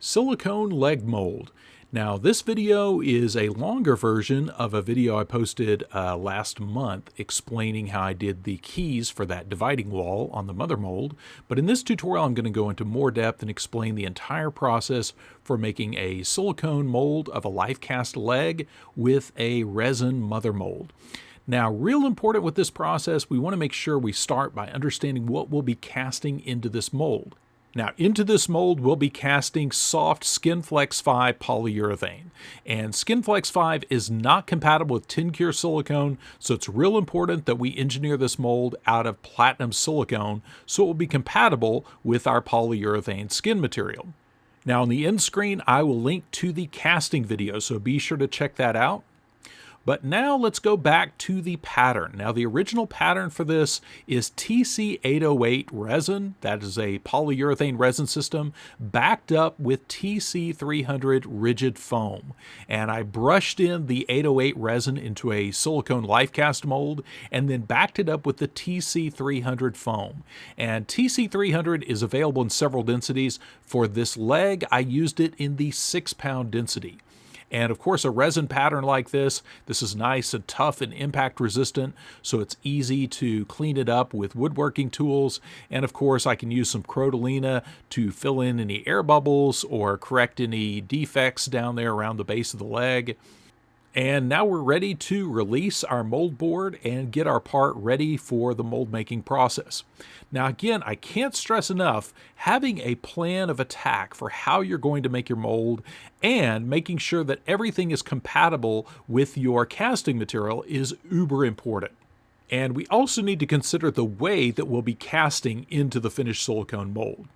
Silicone leg mold. Now this video is a longer version of a video I posted last month explaining how I did the keys for that dividing wall on the mother mold, but in this tutorial I'm going to go into more depth and explain the entire process for making a silicone mold of a life cast leg with a resin mother mold. Now, real important with this process, we want to make sure we start by understanding what we'll be casting into this mold. Now, into this mold, we'll be casting soft SkinFlex 5 polyurethane. And SkinFlex 5 is not compatible with tin cure silicone, so it's real important that we engineer this mold out of platinum silicone so it will be compatible with our polyurethane skin material. Now, on the end screen, I will link to the casting video, so be sure to check that out. But now let's go back to the pattern. Now the original pattern for this is TC808 resin. That is a polyurethane resin system backed up with TC300 rigid foam. And I brushed in the 808 resin into a silicone life cast mold and then backed it up with the TC300 foam. And TC300 is available in several densities. For this leg, I used it in the 6-pound density. And of course, a resin pattern like this is nice and tough and impact resistant, so it's easy to clean it up with woodworking tools. And of course, I can use some Crotolina to fill in any air bubbles or correct any defects down there around the base of the leg. And now we're ready to release our mold board and get our part ready for the mold making process. Now again, I can't stress enough, having a plan of attack for how you're going to make your mold and making sure that everything is compatible with your casting material is uber important. And we also need to consider the way that we'll be casting into the finished silicone mold.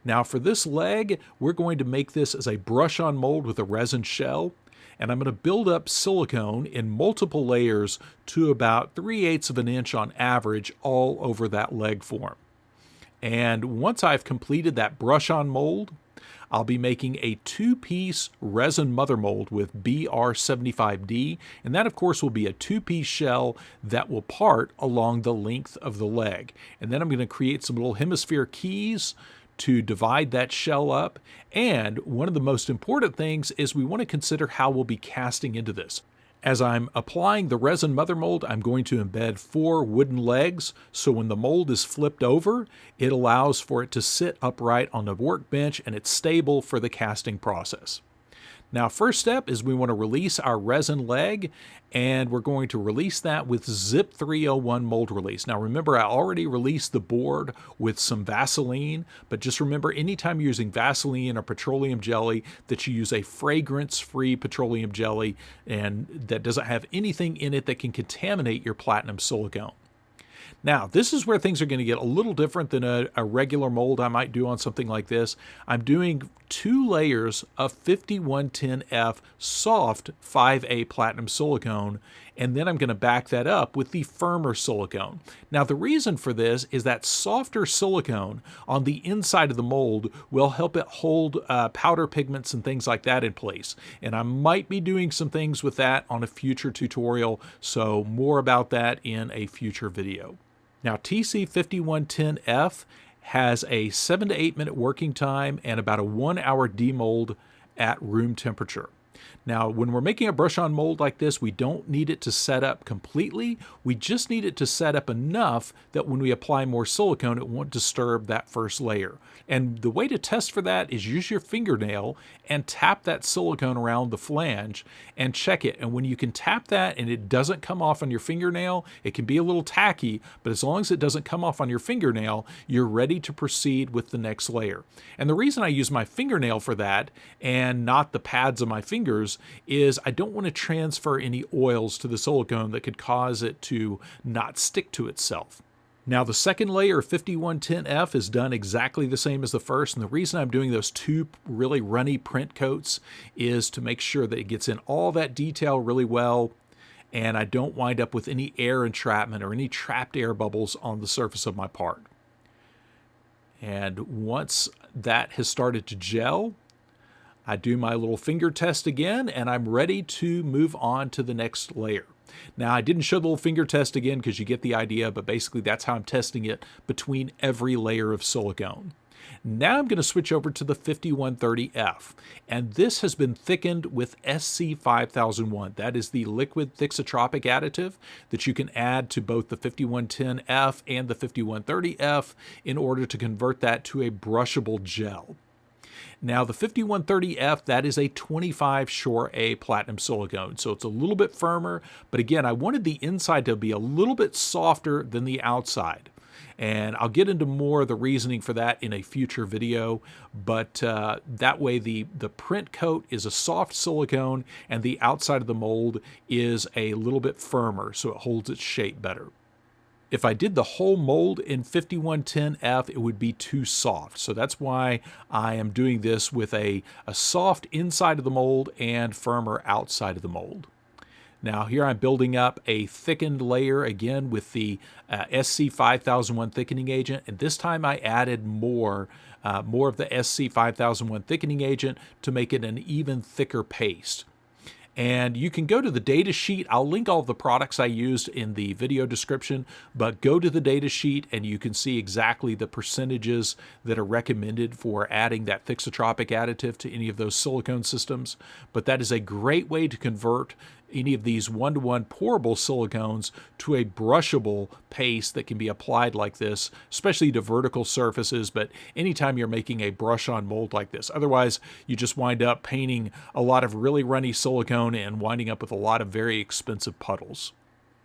Now for this leg, we're going to make this as a brush-on mold with a resin shell. And I'm going to build up silicone in multiple layers to about 3/8 of an inch on average all over that leg form. And once I've completed that brush-on mold, I'll be making a 2-piece resin mother mold with BR75D, and that of course will be a 2-piece shell that will part along the length of the leg. And then I'm going to create some little hemisphere keys to divide that shell up. And one of the most important things is we want to consider how we'll be casting into this. As I'm applying the resin mother mold, I'm going to embed 4 wooden legs, so when the mold is flipped over, it allows for it to sit upright on the workbench and it's stable for the casting process. Now, first step is we want to release our resin leg, and we're going to release that with Zip 301 mold release. Now, remember, I already released the board with some Vaseline, but just remember, anytime you're using Vaseline or petroleum jelly, that you use a fragrance-free petroleum jelly, and that doesn't have anything in it that can contaminate your platinum silicone. Now, this is where things are going to get a little different than a regular mold I might do on something like this. I'm doing 2 layers of 5110F soft 5A platinum silicone, and then I'm going to back that up with the firmer silicone. Now, the reason for this is that softer silicone on the inside of the mold will help it hold powder pigments and things like that in place. And I might be doing some things with that on a future tutorial, so more about that in a future video. Now, TC5110F has a 7 to 8 minute working time and about a 1-hour demold at room temperature. Now, when we're making a brush-on mold like this, we don't need it to set up completely. We just need it to set up enough that when we apply more silicone, it won't disturb that first layer. And the way to test for that is use your fingernail and tap that silicone around the flange and check it. And when you can tap that and it doesn't come off on your fingernail, it can be a little tacky, but as long as it doesn't come off on your fingernail, you're ready to proceed with the next layer. And the reason I use my fingernail for that and not the pads of my fingers is I don't want to transfer any oils to the silicone that could cause it to not stick to itself. Now, the second layer of 5110F is done exactly the same as the first, and the reason I'm doing those 2 really runny print coats is to make sure that it gets in all that detail really well, and I don't wind up with any air entrapment or any trapped air bubbles on the surface of my part. And once that has started to gel, I do my little finger test again, and I'm ready to move on to the next layer. Now, I didn't show the little finger test again because you get the idea, but basically that's how I'm testing it between every layer of silicone. Now I'm going to switch over to the 5130F, and this has been thickened with SC5001. That is the liquid thixotropic additive that you can add to both the 5110F and the 5130F in order to convert that to a brushable gel. Now the 5130F, that is a 25 Shore A platinum silicone, so it's a little bit firmer, but again, I wanted the inside to be a little bit softer than the outside. And I'll get into more of the reasoning for that in a future video, but that way the print coat is a soft silicone and the outside of the mold is a little bit firmer, so it holds its shape better. If I did the whole mold in 5110F, it would be too soft. So that's why I am doing this with a soft inside of the mold and firmer outside of the mold. Now here I'm building up a thickened layer again with the SC5001 thickening agent, and this time I added more of the SC5001 thickening agent to make it an even thicker paste. And you can go to the data sheet. I'll link all of the products I used in the video description, but go to the data sheet and you can see exactly the percentages that are recommended for adding that thixotropic additive to any of those silicone systems. But that is a great way to convert any of these one-to-one pourable silicones to a brushable paste that can be applied like this, especially to vertical surfaces, but anytime you're making a brush-on mold like this. Otherwise, you just wind up painting a lot of really runny silicone and winding up with a lot of very expensive puddles.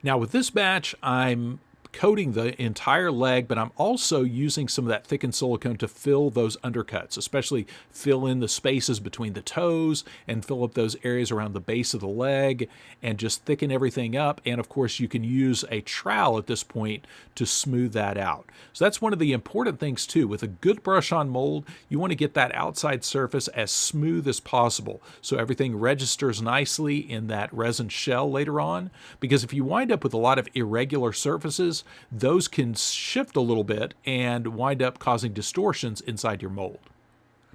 Now with this batch, I'm coating the entire leg, but I'm also using some of that thickened silicone to fill those undercuts, especially fill in the spaces between the toes and fill up those areas around the base of the leg and just thicken everything up. And of course, you can use a trowel at this point to smooth that out. So that's one of the important things too. With a good brush-on mold, you want to get that outside surface as smooth as possible so everything registers nicely in that resin shell later on. Because if you wind up with a lot of irregular surfaces, those can shift a little bit and wind up causing distortions inside your mold.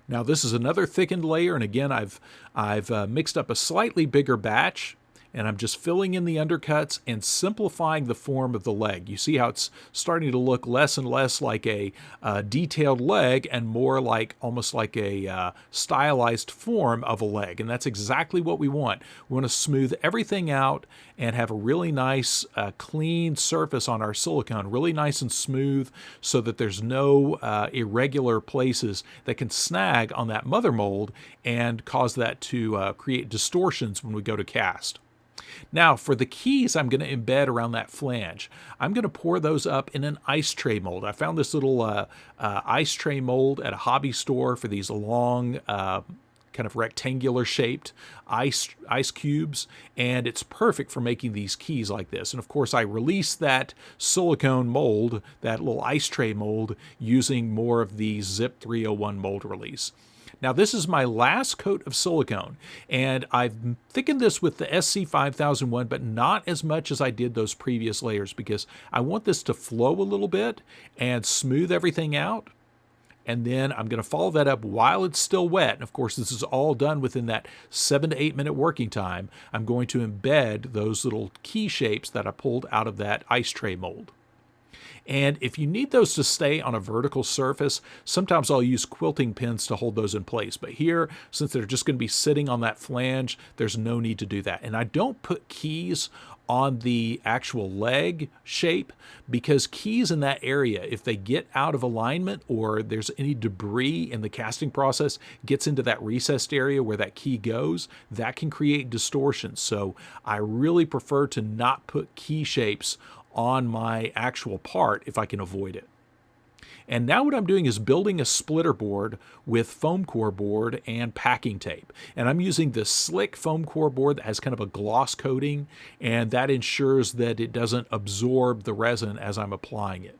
Now this is another thickened layer, and again I've mixed up a slightly bigger batch, and I'm just filling in the undercuts and simplifying the form of the leg. You see how it's starting to look less and less like a detailed leg and more like almost like a stylized form of a leg. And that's exactly what we want. We want to smooth everything out and have a really nice clean surface on our silicone, really nice and smooth so that there's no irregular places that can snag on that mother mold and cause that to create distortions when we go to cast. Now for the keys I'm going to embed around that flange. I'm going to pour those up in an ice tray mold. I found this little ice tray mold at a hobby store for these long kind of rectangular shaped ice cubes, and it's perfect for making these keys like this. And of course I released that silicone mold, that little ice tray mold, using more of the Zip 301 mold release. Now this is my last coat of silicone, and I've thickened this with the SC5001, but not as much as I did those previous layers because I want this to flow a little bit and smooth everything out. And then I'm going to follow that up while it's still wet. And of course, this is all done within that 7 to 8 minute working time. I'm going to embed those little key shapes that I pulled out of that ice tray mold. And if you need those to stay on a vertical surface, sometimes I'll use quilting pins to hold those in place. But here, since they're just going to be sitting on that flange, there's no need to do that. And I don't put keys on the actual leg shape because keys in that area, if they get out of alignment or there's any debris in the casting process gets into that recessed area where that key goes, that can create distortions. So I really prefer to not put key shapes on my actual part if I can avoid it. And now what I'm doing is building a splitter board with foam core board and packing tape. And I'm using this slick foam core board that has kind of a gloss coating, and that ensures that it doesn't absorb the resin as I'm applying it.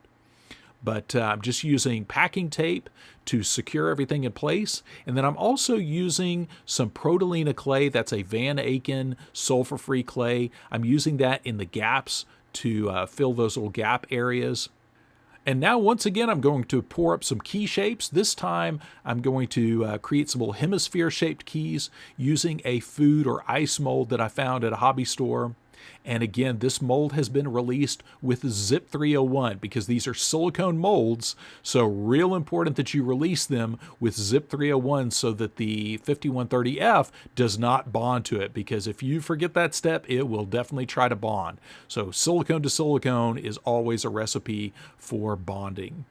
But I'm just using packing tape to secure everything in place. And then I'm also using some Protolina clay. That's a Van Aken sulfur-free clay. I'm using that in the gaps to fill those little gap areas. And now once again I'm going to pour up some key shapes. This time I'm going to create some little hemisphere shaped keys using a food or ice mold that I found at a hobby store. And again, this mold has been released with Zip 301 because these are silicone molds. So real important that you release them with Zip 301 so that the 5130F does not bond to it, because if you forget that step, it will definitely try to bond. So silicone to silicone is always a recipe for bonding.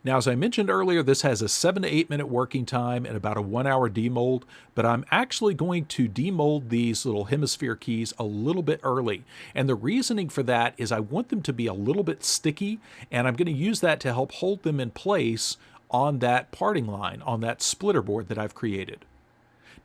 Now, as I mentioned earlier, this has a 7 to 8 minute working time and about a 1 hour demold, but I'm actually going to demold these little hemisphere keys a little bit early. And the reasoning for that is I want them to be a little bit sticky, and I'm going to use that to help hold them in place on that parting line, on that splitter board that I've created.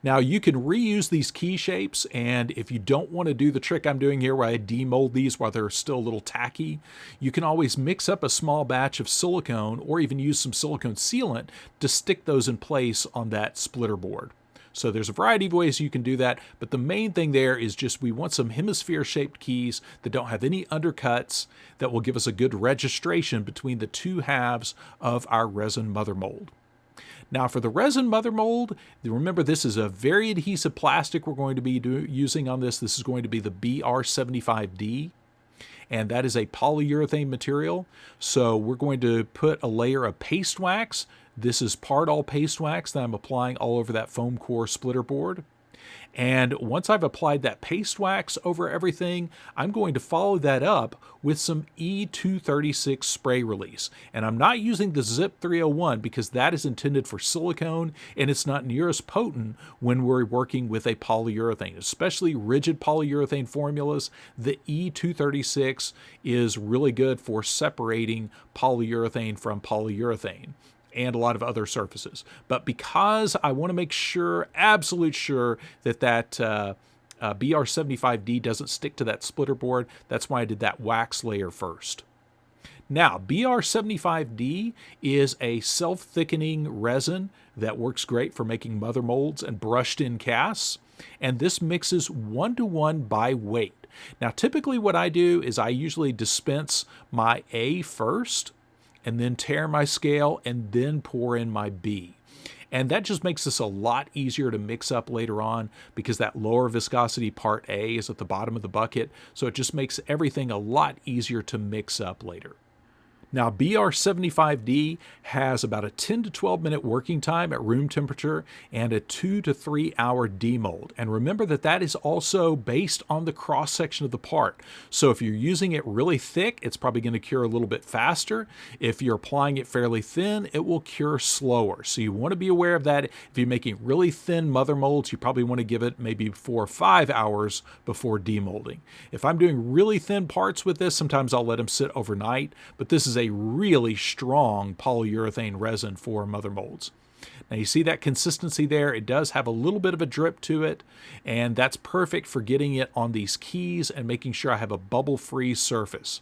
Now, you can reuse these key shapes, and if you don't want to do the trick I'm doing here where I demold these while they're still a little tacky, you can always mix up a small batch of silicone or even use some silicone sealant to stick those in place on that splitter board. So there's a variety of ways you can do that, but the main thing there is just we want some hemisphere-shaped keys that don't have any undercuts that will give us a good registration between the two halves of our resin mother mold. Now for the resin mother mold, remember this is a very adhesive plastic we're going to be using on this. This is going to be the BR75D, and that is a polyurethane material. So we're going to put a layer of paste wax. This is part all paste wax that I'm applying all over that foam core splitter board. And once I've applied that paste wax over everything, I'm going to follow that up with some E236 spray release. And I'm not using the Zip 301 because that is intended for silicone and it's not near as potent when we're working with a polyurethane, especially rigid polyurethane formulas. The E236 is really good for separating polyurethane from polyurethane and a lot of other surfaces. But because I want to make sure, absolute sure, that BR75D doesn't stick to that splitter board, that's why I did that wax layer first. Now, BR75D is a self-thickening resin that works great for making mother molds and brushed-in casts, and this mixes 1-to-1 by weight. Now, typically what I do is I usually dispense my A first, and then tare my scale, and then pour in my B. And that just makes this a lot easier to mix up later on because that lower viscosity part A is at the bottom of the bucket, so it just makes everything a lot easier to mix up later. Now, BR75D has about a 10 to 12 minute working time at room temperature and a 2 to 3 hour demold. And remember that that is also based on the cross section of the part. So if you're using it really thick, it's probably going to cure a little bit faster. If you're applying it fairly thin, it will cure slower. So you want to be aware of that. If you're making really thin mother molds, you probably want to give it maybe 4 or 5 hours before demolding. If I'm doing really thin parts with this, sometimes I'll let them sit overnight, but this is a really strong polyurethane resin for mother molds. Now you see that consistency there. It does have a little bit of a drip to it, and that's perfect for getting it on these keys and making sure I have a bubble-free surface.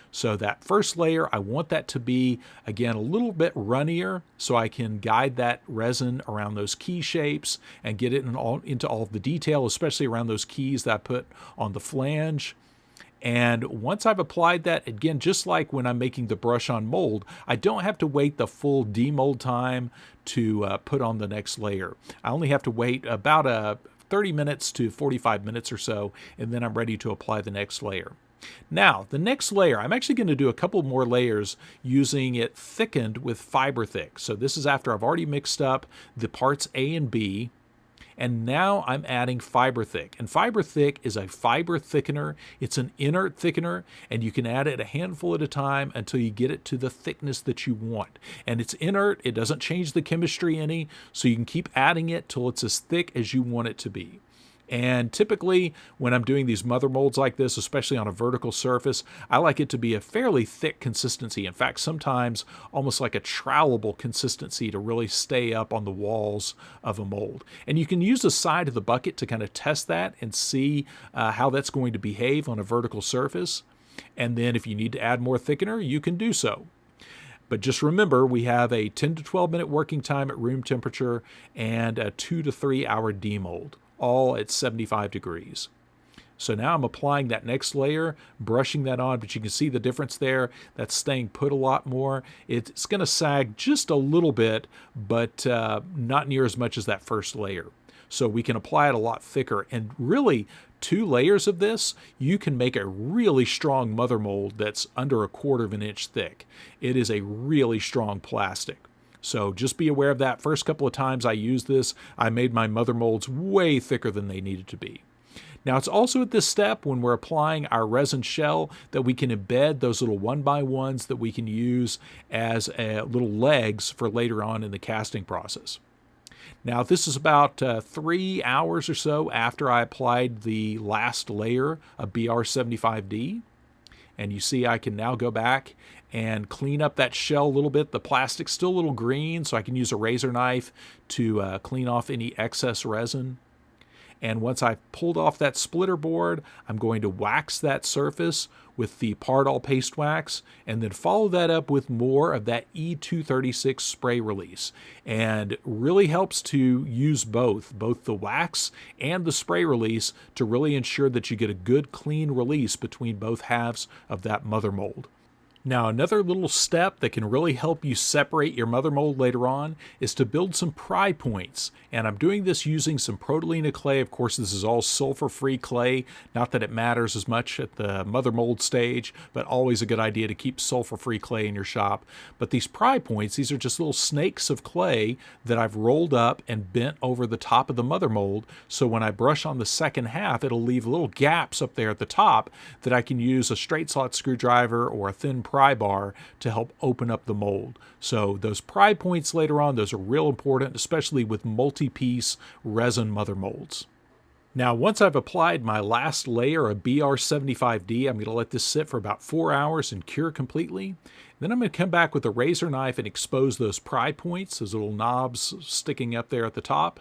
So that first layer, I want that to be, again, a little bit runnier so I can guide that resin around those key shapes and get it into all of the detail, especially around those keys that I put on the flange. And once I've applied that, again, just like when I'm making the brush on mold, I don't have to wait the full demold time to put on the next layer. I only have to wait about 30 minutes to 45 minutes or so, and then I'm ready to apply the next layer. Now, the next layer, I'm actually going to do a couple more layers using it thickened with Fiber Thick. So this is after I've already mixed up the parts A and B. And now I'm adding Fiber Thick. And Fiber Thick is a fiber thickener. It's an inert thickener, and you can add it a handful at a time until you get it to the thickness that you want. And it's inert, it doesn't change the chemistry any, so you can keep adding it till it's as thick as you want it to be. And typically, when I'm doing these mother molds like this, especially on a vertical surface, I like it to be a fairly thick consistency. In fact, sometimes almost like a trowelable consistency to really stay up on the walls of a mold. And you can use the side of the bucket to kind of test that and see how that's going to behave on a vertical surface. And then if you need to add more thickener, you can do so. But just remember, we have a 10 to 12 minute working time at room temperature and a 2 to 3 hour demold, all at 75 degrees. So now I'm applying that next layer, brushing that on, but you can see the difference there. That's staying put a lot more. It's going to sag just a little bit, but not near as much as that first layer. So we can apply it a lot thicker. And really, 2 layers of this, you can make a really strong mother mold that's under 1/4 of an inch thick. It is a really strong plastic. So just be aware of that. First couple of times I used this, I made my mother molds way thicker than they needed to be. Now it's also at this step when we're applying our resin shell that we can embed those little 1x1s that we can use as little legs for later on in the casting process. Now this is about 3 hours or so after I applied the last layer of BR75D. And you see I can now go back and clean up that shell a little bit. The plastic's still a little green, so I can use a razor knife to clean off any excess resin. And once I've pulled off that splitter board, I'm going to wax that surface with the Pardal paste wax and then follow that up with more of that E236 spray release. And really helps to use both the wax and the spray release to really ensure that you get a good clean release between both halves of that mother mold. Now, another little step that can really help you separate your mother mold later on is to build some pry points. And I'm doing this using some Protolina clay. Of course, this is all sulfur-free clay. Not that it matters as much at the mother mold stage, but always a good idea to keep sulfur-free clay in your shop. But these pry points, these are just little snakes of clay that I've rolled up and bent over the top of the mother mold. So when I brush on the second half, it'll leave little gaps up there at the top that I can use a straight slot screwdriver or a thin pry bar to help open up the mold. So those pry points later on, those are real important, especially with multi-piece resin mother molds. Now, once I've applied my last layer of BR75D, I'm going to let this sit for about 4 hours and cure completely. Then I'm going to come back with a razor knife and expose those pry points, those little knobs sticking up there at the top,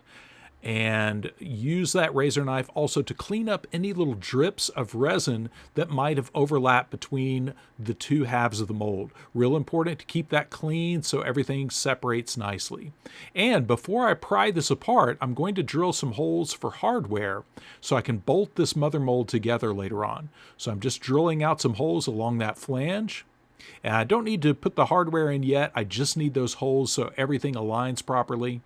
and use that razor knife also to clean up any little drips of resin that might have overlapped between the 2 halves of the mold. Real important to keep that clean so everything separates nicely. And before I pry this apart, I'm going to drill some holes for hardware so I can bolt this mother mold together later on. So I'm just drilling out some holes along that flange. And I don't need to put the hardware in yet. I just need those holes so everything aligns properly.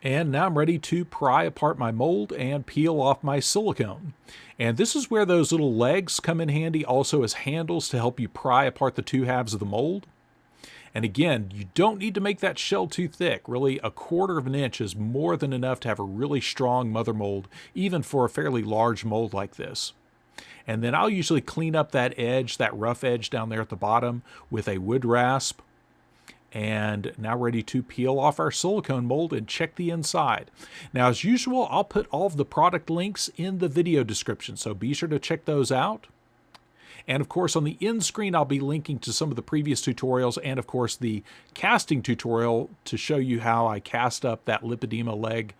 And now I'm ready to pry apart my mold and peel off my silicone. And this is where those little legs come in handy also as handles to help you pry apart the 2 halves of the mold. And again, you don't need to make that shell too thick. Really, 1/4 of an inch is more than enough to have a really strong mother mold, even for a fairly large mold like this. And then I'll usually clean up that edge, that rough edge down there at the bottom with a wood rasp. And now ready to peel off our silicone mold and check the inside. Now, as usual, I'll put all of the product links in the video description, so be sure to check those out. And of course, on the end screen, I'll be linking to some of the previous tutorials and of course the casting tutorial to show you how I cast up that lipedema leg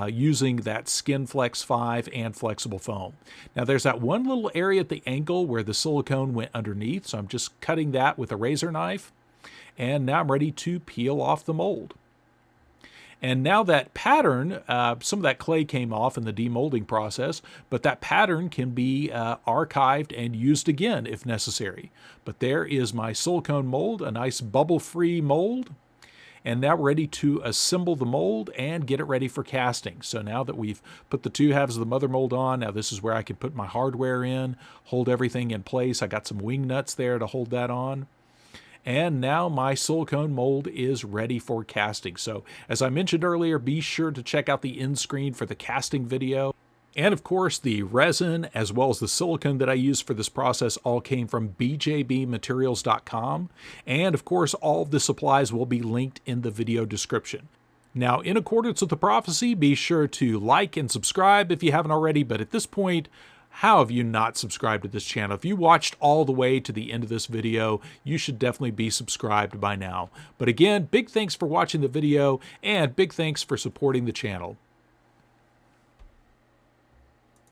using that SkinFlex 5 and flexible foam. Now there's that one little area at the angle where the silicone went underneath, so I'm just cutting that with a razor knife. And now I'm ready to peel off the mold. And now that pattern, some of that clay came off in the demolding process, but that pattern can be archived and used again if necessary. But there is my silicone mold, a nice bubble-free mold. And now we're ready to assemble the mold and get it ready for casting. So now that we've put the 2 halves of the mother mold on, now this is where I can put my hardware in, hold everything in place. I got some wing nuts there to hold that on. And now my silicone mold is ready for casting. So as I mentioned earlier, be sure to check out the end screen for the casting video. And of course, the resin as well as the silicone that I used for this process all came from bjbmaterials.com. And of course, all of the supplies will be linked in the video description. Now, in accordance with the prophecy, be sure to like and subscribe if you haven't already. But at this point, how have you not subscribed to this channel? If you watched all the way to the end of this video, you should definitely be subscribed by now. But again, big thanks for watching the video and big thanks for supporting the channel.